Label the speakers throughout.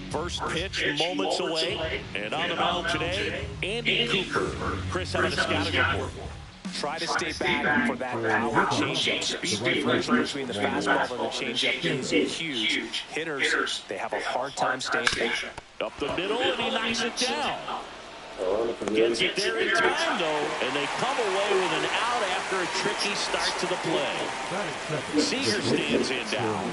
Speaker 1: First pitch moments away, and on the mound today, Andy Cooper. Chris, how about a scouting report?
Speaker 2: Try to stay back for that power changeup. Speed differential between the fastball and the changeup is huge. Hitters, they have a hard time staying back.
Speaker 1: Up the middle, and he knocks it down. Gets it there in time, though, and they come away with an out after a tricky start to the play. Seager stands in down.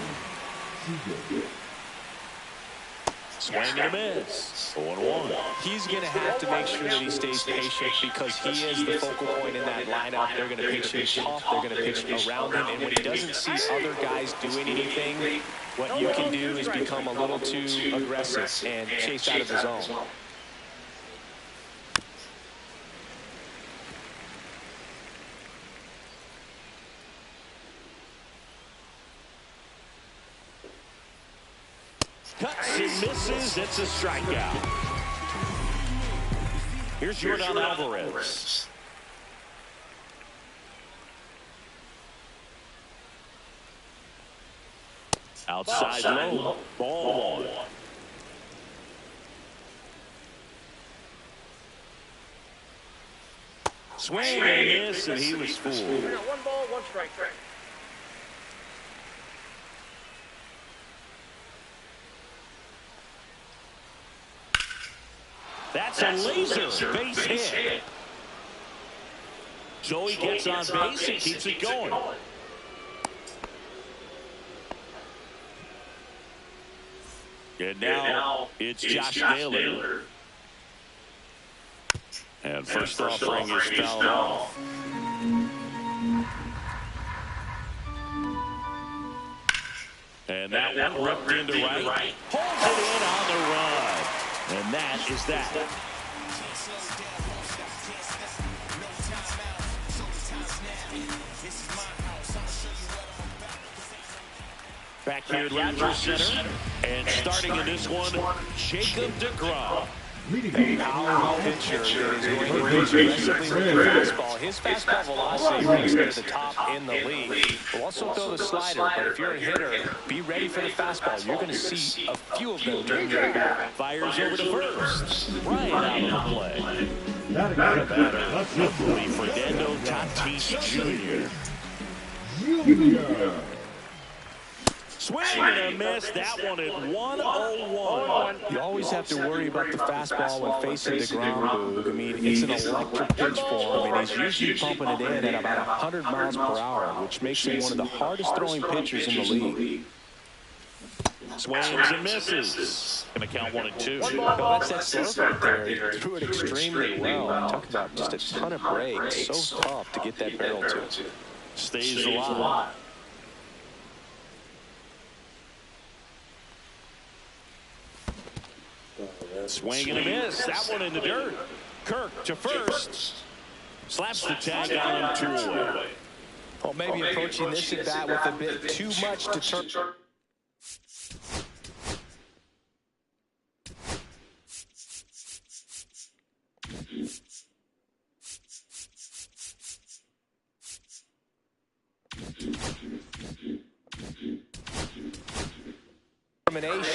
Speaker 1: Swing and a miss. 0-1.
Speaker 2: He's going to have to make sure that he stays patient because he is the focal point in that lineup. They're going to pitch him tough. They're going to pitch around him. And when he doesn't see other guys doing anything, what you can do is become a little too aggressive and chase out of the zone.
Speaker 1: Cuts and misses. It's a strikeout. Here's Jordan Alvarez. Outside low. Ball 1. Swing and miss, and he was fooled.
Speaker 3: 1 ball, 1 strike.
Speaker 1: That's a laser base hit. Joey gets on base and keeps it going. And now it's Josh Naylor. And first offering is fouled off. And that one ripped into right. Holds it in on the run. And that is that. Back here at Rogers Center. And starting in this one, Jacob DeGrom.
Speaker 2: A powerful pitcher that is going to pitch aggressively with the fastball. His fastball velocity ranks near the top in the league. Will also throw the slider, but if you're a hitter, be ready for the fastball. You're going to see a few of them during your at-bat.
Speaker 1: Fires over to first. Right out of the play. The batter, Fernando Tatis Jr. Swing and a miss. That one at 1-0-1.
Speaker 2: You always have to worry about the fastball when facing the ground, Boog. I mean, it's an electric pitch for him, and he's usually pumping it in at about 100 miles per hour, which makes him one of the hardest throwing pitchers in the league.
Speaker 1: Swings and misses. Going to count 1 and 2.
Speaker 2: Well, that's that slurve right there. He threw it extremely well. Talk about just a ton of break. So tough to get that barrel to.
Speaker 1: Stays alive. Swing and a miss. That one in the dirt. Kirk to first. Slaps the tag on him, 2 away.
Speaker 2: Well, maybe approaching this at bat with a bit too much to turn.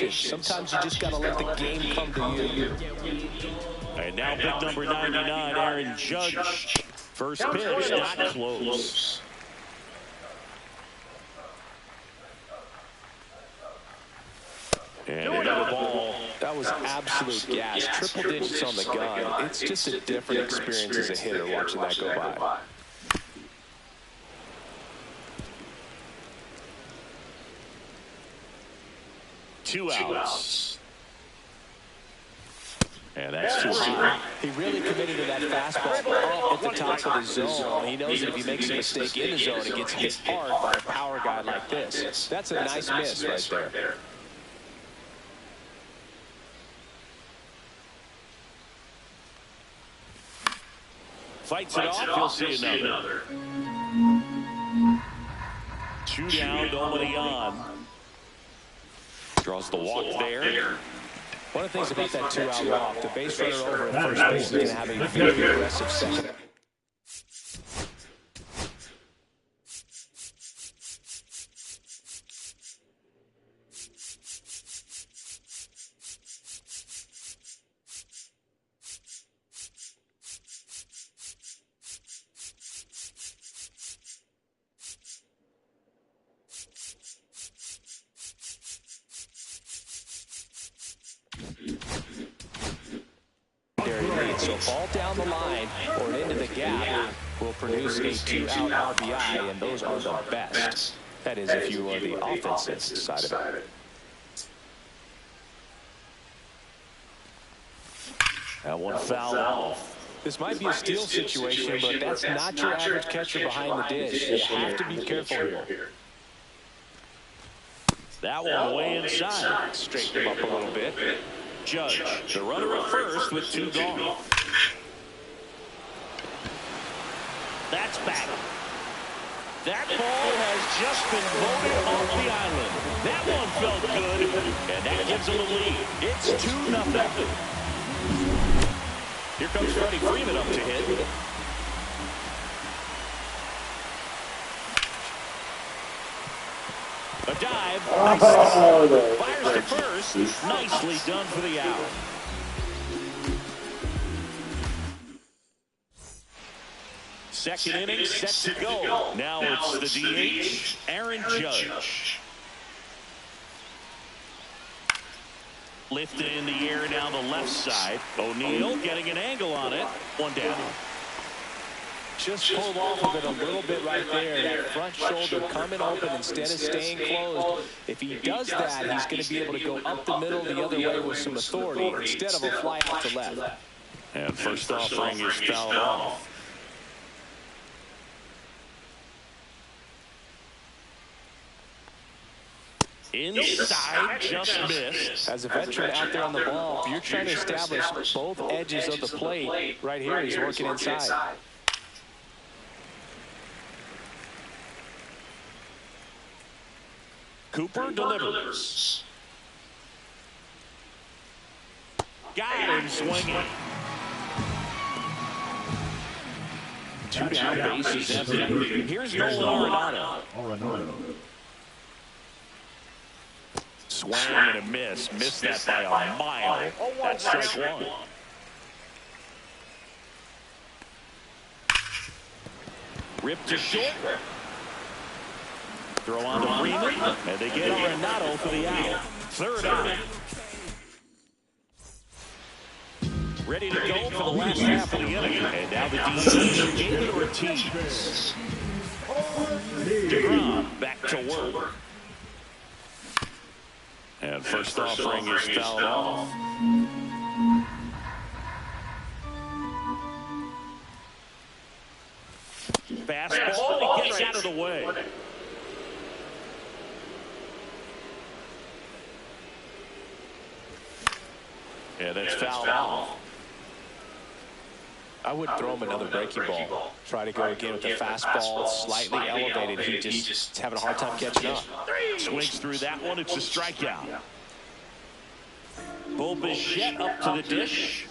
Speaker 2: Sometimes you just got to let the game come to you.
Speaker 1: And now big number 99, Aaron Judge. First pitch, not close. And another ball.
Speaker 2: That was absolute gas. Triple digits on the gun. It's just a different experience as a hitter watching that go by.
Speaker 1: Two outs. And that's too high.
Speaker 2: He really committed to that fastball up at the top of the zone. He knows that if he makes a mistake in the zone, it gets hit hard by a power guy like this. That's a nice miss right there.
Speaker 1: Fights it off, you'll see another. 2 down, nobody on. Draws the walk there.
Speaker 2: One of the things about that 2-out walk, the base runner over at first base is going to have a very aggressive second. So ball down the line or into the gap will produce a 2-out RBI, and those are the best. That is, if you are the offensive side of it.
Speaker 1: That one foul off.
Speaker 2: This might be a steal situation, but that's not your average catcher behind the dish. You have to be careful here.
Speaker 1: That one way inside.
Speaker 2: Straighten him up a little bit.
Speaker 1: Judge, the runner at first with 2 gone. That's back. That ball has just been voted off the island. That one felt good, and that gives him a lead. It's 2-0. Here comes Freddie Freeman up to hit. A dive. Fires to first. Nicely done for the out. Second inning set to go. Now it's the DH, Aaron Judge. Lifted in the air down the left side. O'Neal getting an angle on it. 1 down.
Speaker 2: Just pulled off of it a little bit right there. That front shoulder coming open instead of staying closed. If he does that, he's going to be able to go up the middle the other way with some authority instead of a fly out to left.
Speaker 1: And first offering is fouled off. Inside, just missed.
Speaker 2: As a veteran out there on the ball, if you're trying to establish both edges of the plate, right here he's working inside.
Speaker 1: Cooper delivers. Got him swinging. 2 down, base is empty. Here's Nolan Arenado. Swing and a miss. Missed that by a mile. That's strike 1. Ripped to short. Throw on to Freeman, and they get Arenado for the out. 3rd out. Ready to go for the last half of the inning. And now the DH, David Ortiz. DeGrom back to work. And first offering is fouled off. Fastball, he gets out of the way. Yeah, that's fouled off.
Speaker 2: I would throw him another breaking ball. Try to go again with the fastball, slightly elevated. He just having a hard time catching up.
Speaker 1: Swings through that one. It's a strikeout. Bo Bichette up to the dish.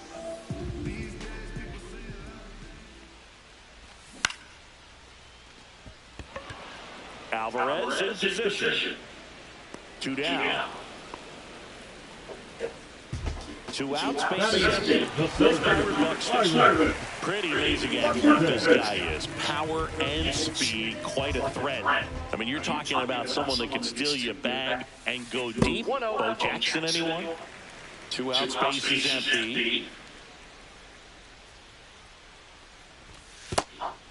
Speaker 1: Alvarez in position. 2 down. 2 outs, bases empty. Those Power Bucks. Pretty amazing athlete this guy is. Power and speed, quite a threat. I mean, you're talking about someone that can steal your bag and go deep. Bo Jackson, anyone? 2 outs, bases empty.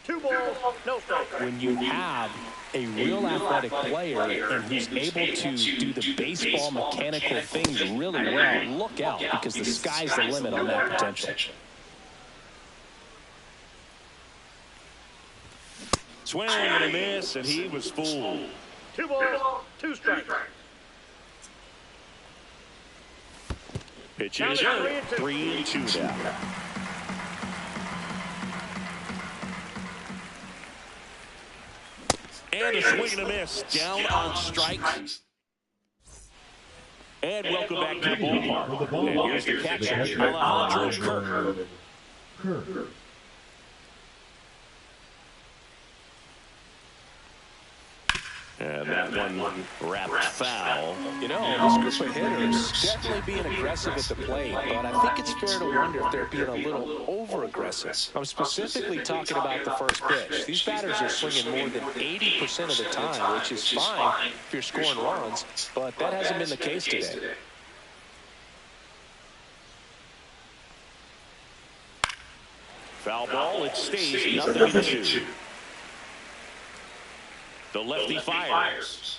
Speaker 3: 2 balls, no strike.
Speaker 2: When you have a real athletic player and who's able to do the baseball mechanical things really well, look out, because the sky's the limit on that potential.
Speaker 1: Swing and a miss, and he was fooled.
Speaker 3: 2 balls, 2 strikes.
Speaker 1: Pitch is 3-2 now. And a swing and a miss. Down on strikes. And welcome back to the ballpark. And here's the catcher, Alejandro Kirk. And that one wrapped foul.
Speaker 2: You know, this group of hitters definitely being aggressive at the plate, but I think it's fair to wonder if they're being a little over-aggressive. I'm specifically talking about the first pitch. These batters are swinging more than 80% of the time, which is fine if you're scoring runs, but that hasn't been the case today.
Speaker 1: Foul ball, it stays 0-2. The lefty fires.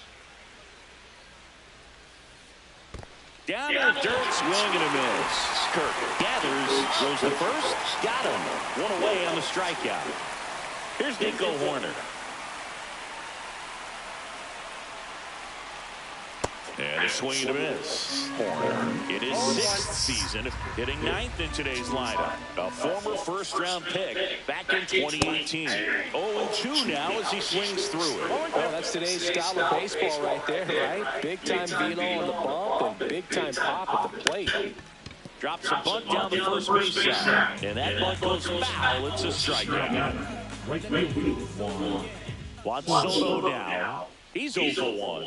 Speaker 1: Down in the dirt, swing and a miss. Kirk gathers, goes to first, got him. One away on the strikeout. Here's Nico Horner. And a swing and a miss. Horner in his 6th season, hitting 9th in today's lineup. A former first-round pick back in 2018. 0-2 now as he swings through it.
Speaker 2: Oh, that's today's style of baseball right there, right? Big-time velo on the bump and big-time pop at the plate.
Speaker 1: Drops a bunt down the first base side. And that bunt goes foul. It's a strikeout. Juan Soto now. He's 0-1.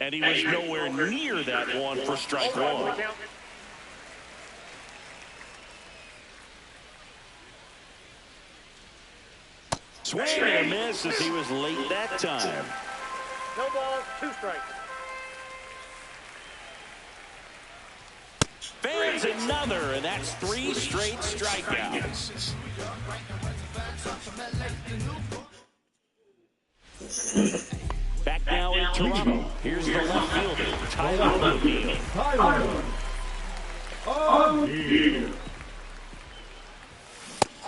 Speaker 1: And he was nowhere near that one for strike one. Swing and a miss as he was late that time.
Speaker 3: No balls, 2 strikes.
Speaker 1: Fans another, and that's 3 straight strikeouts. Back now in Toronto. Here's the left fielder, Tyler O'Neill.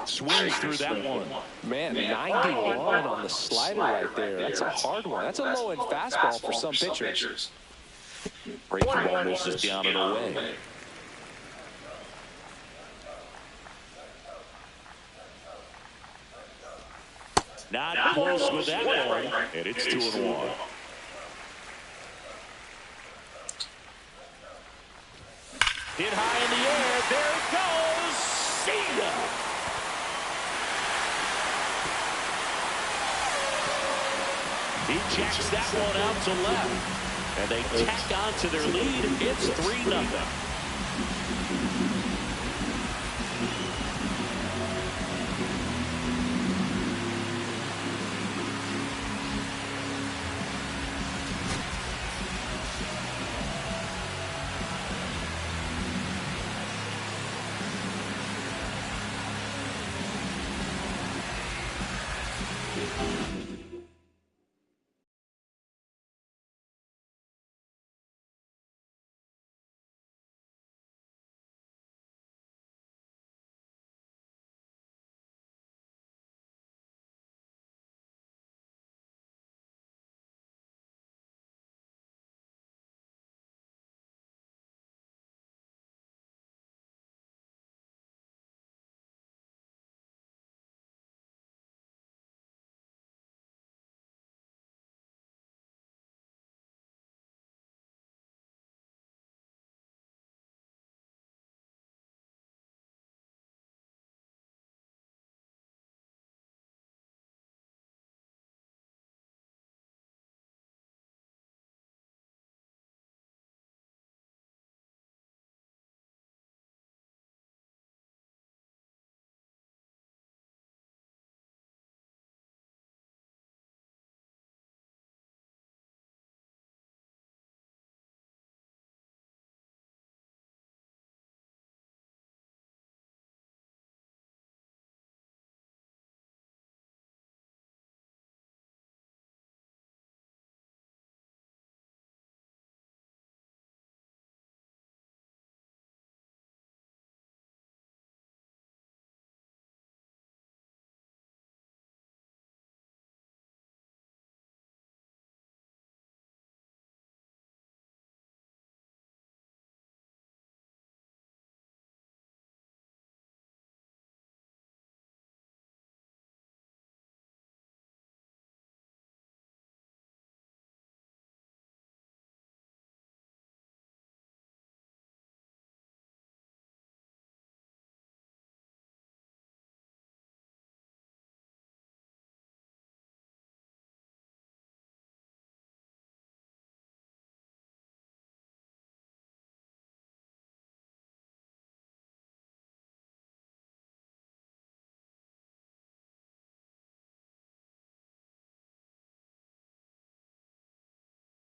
Speaker 1: Swings through that one.
Speaker 2: Man, 91 on the slider right there. That's a hard one. That's a low-end fastball for some pitchers.
Speaker 1: Breaking ball misses down and away. Not close with that one, and it's 2-1. Hit high in the air. There it goes. See ya. He jacks that one out to left. And they tack on to their lead. It's 3-0.